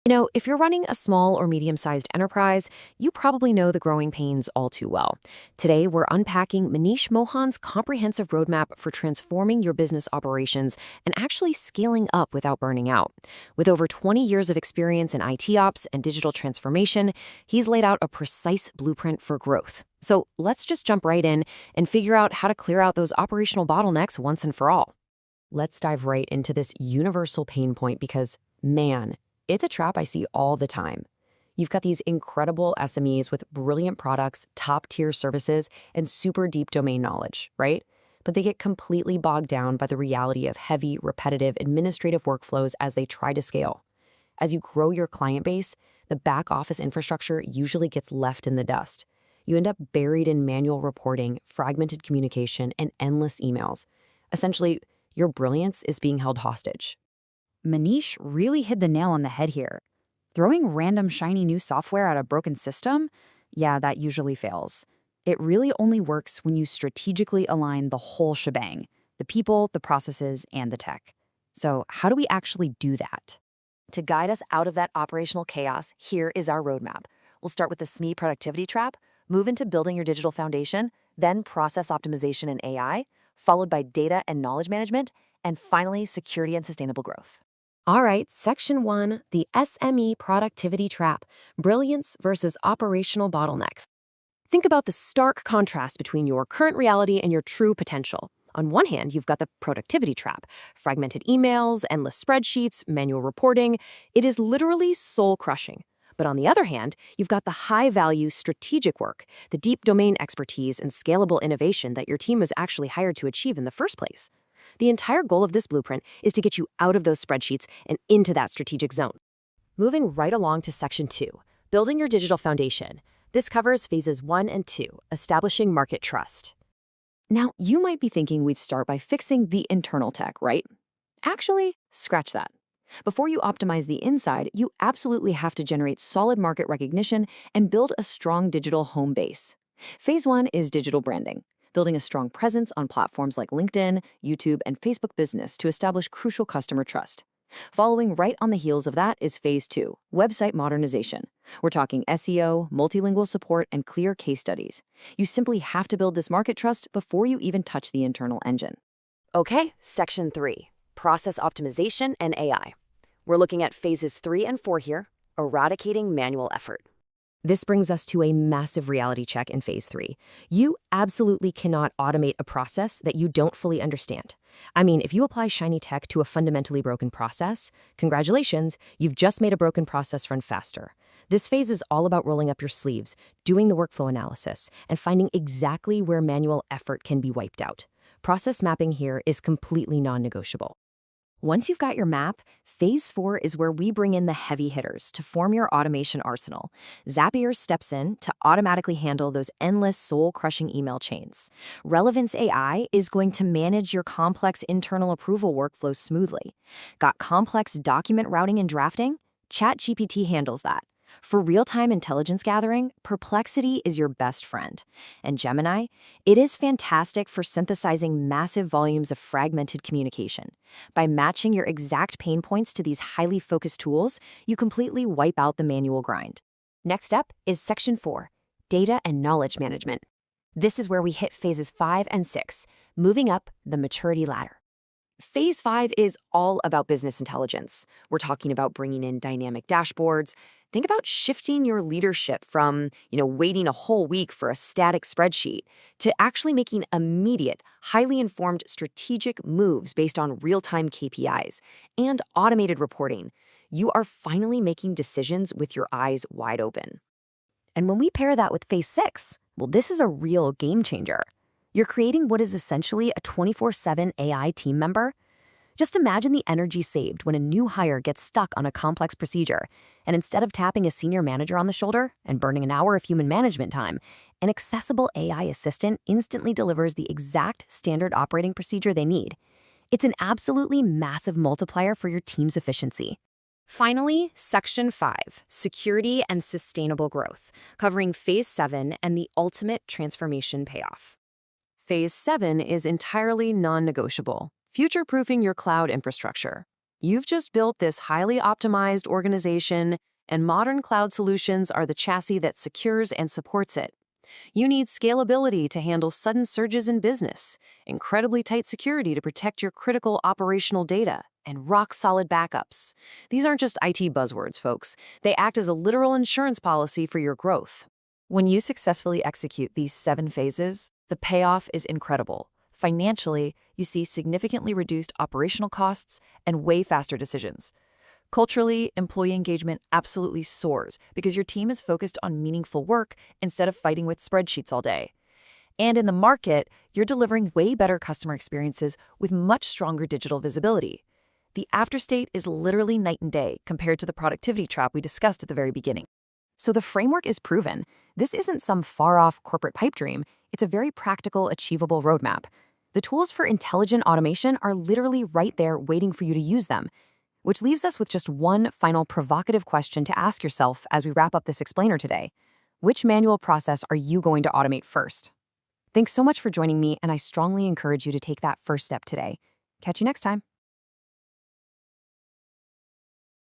If you're running a small or medium-sized enterprise, you probably know the growing pains all too well. Today, we're unpacking Manish Mohan's comprehensive roadmap for transforming your business operations and actually scaling up without burning out. With over 20 years of experience in IT ops and digital transformation, he's laid out a precise blueprint for growth. So let's just jump right in and figure out how to clear out those operational bottlenecks once and for all. Let's dive right into this universal pain point because, man, it's a trap I see all the time. You've got these incredible SMEs with brilliant products, top-tier services, and super deep domain knowledge, right? But they get completely bogged down by the reality of heavy, repetitive administrative workflows as they try to scale. As you grow your client base, the back-office infrastructure usually gets left in the dust. You end up buried in manual reporting, fragmented communication, and endless emails. Essentially, your brilliance is being held hostage. Manish really hit the nail on the head here. Throwing random shiny new software at a broken system? Yeah, that usually fails. It really only works when you strategically align the whole shebang, the people, the processes, and the tech. So how do we actually do that? To guide us out of that operational chaos, here is our roadmap. We'll start with the SME productivity trap, move into building your digital foundation, then process optimization and AI, followed by data and knowledge management, and finally, security and sustainable growth. All right, Section 1, the SME productivity trap, brilliance versus operational bottlenecks. Think about the stark contrast between your current reality and your true potential. On one hand, you've got the productivity trap, fragmented emails, endless spreadsheets, manual reporting. It is literally soul-crushing. But on the other hand, you've got the high-value strategic work, the deep domain expertise and scalable innovation that your team was actually hired to achieve in the first place. The entire goal of this blueprint is to get you out of those spreadsheets and into that strategic zone. Moving right along to Section 2, building your digital foundation. This covers phases 1 and 2, establishing market trust. Now, you might be thinking we'd start by fixing the internal tech, right? Actually, scratch that. Before you optimize the inside, you absolutely have to generate solid market recognition and build a strong digital home base. Phase 1 is digital branding, building a strong presence on platforms like LinkedIn, YouTube, and Facebook Business to establish crucial customer trust. Following right on the heels of that is Phase 2, website modernization. We're talking SEO, multilingual support, and clear case studies. You simply have to build this market trust before you even touch the internal engine. Okay, Section 3, process optimization and AI. We're looking at Phases 3 and 4 here, eradicating manual effort. This brings us to a massive reality check in Phase 3. You absolutely cannot automate a process that you don't fully understand. I mean, if you apply shiny tech to a fundamentally broken process, congratulations, you've just made a broken process run faster. This phase is all about rolling up your sleeves, doing the workflow analysis, and finding exactly where manual effort can be wiped out. Process mapping here is completely non-negotiable. Once you've got your map, Phase 4 is where we bring in the heavy hitters to form your automation arsenal. Zapier steps in to automatically handle those endless soul-crushing email chains. Relevance AI is going to manage your complex internal approval workflows smoothly. Got complex document routing and drafting? ChatGPT handles that. For real-time intelligence gathering, Perplexity is your best friend. And Gemini? It is fantastic for synthesizing massive volumes of fragmented communication. By matching your exact pain points to these highly focused tools, you completely wipe out the manual grind. Next up is Section 4, data and knowledge management. This is where we hit Phases 5 and 6, moving up the maturity ladder. Phase 5 is all about business intelligence. We're talking about bringing in dynamic dashboards. Think about shifting your leadership from, waiting a whole week for a static spreadsheet to actually making immediate, highly informed strategic moves based on real-time KPIs and automated reporting. You are finally making decisions with your eyes wide open. And when we pair that with Phase 6, well, this is a real game changer. You're creating what is essentially a 24/7 AI team member. Just imagine the energy saved when a new hire gets stuck on a complex procedure, and instead of tapping a senior manager on the shoulder and burning an hour of human management time, an accessible AI assistant instantly delivers the exact standard operating procedure they need. It's an absolutely massive multiplier for your team's efficiency. Finally, Section 5, security and sustainable growth, covering Phase 7 and the ultimate transformation payoff. Phase 7 is entirely non-negotiable, future-proofing your cloud infrastructure. You've just built this highly optimized organization, and modern cloud solutions are the chassis that secures and supports it. You need scalability to handle sudden surges in business, incredibly tight security to protect your critical operational data, and rock-solid backups. These aren't just IT buzzwords, folks. They act as a literal insurance policy for your growth. When you successfully execute these 7 phases, the payoff is incredible. Financially, you see significantly reduced operational costs and way faster decisions. Culturally, employee engagement absolutely soars because your team is focused on meaningful work instead of fighting with spreadsheets all day. And in the market, you're delivering way better customer experiences with much stronger digital visibility. The afterstate is literally night and day compared to the productivity trap we discussed at the very beginning. So the framework is proven. This isn't some far-off corporate pipe dream. It's a very practical, achievable roadmap. The tools for intelligent automation are literally right there waiting for you to use them. Which leaves us with just one final provocative question to ask yourself as we wrap up this explainer today. Which manual process are you going to automate first? Thanks so much for joining me, and I strongly encourage you to take that first step today. Catch you next time.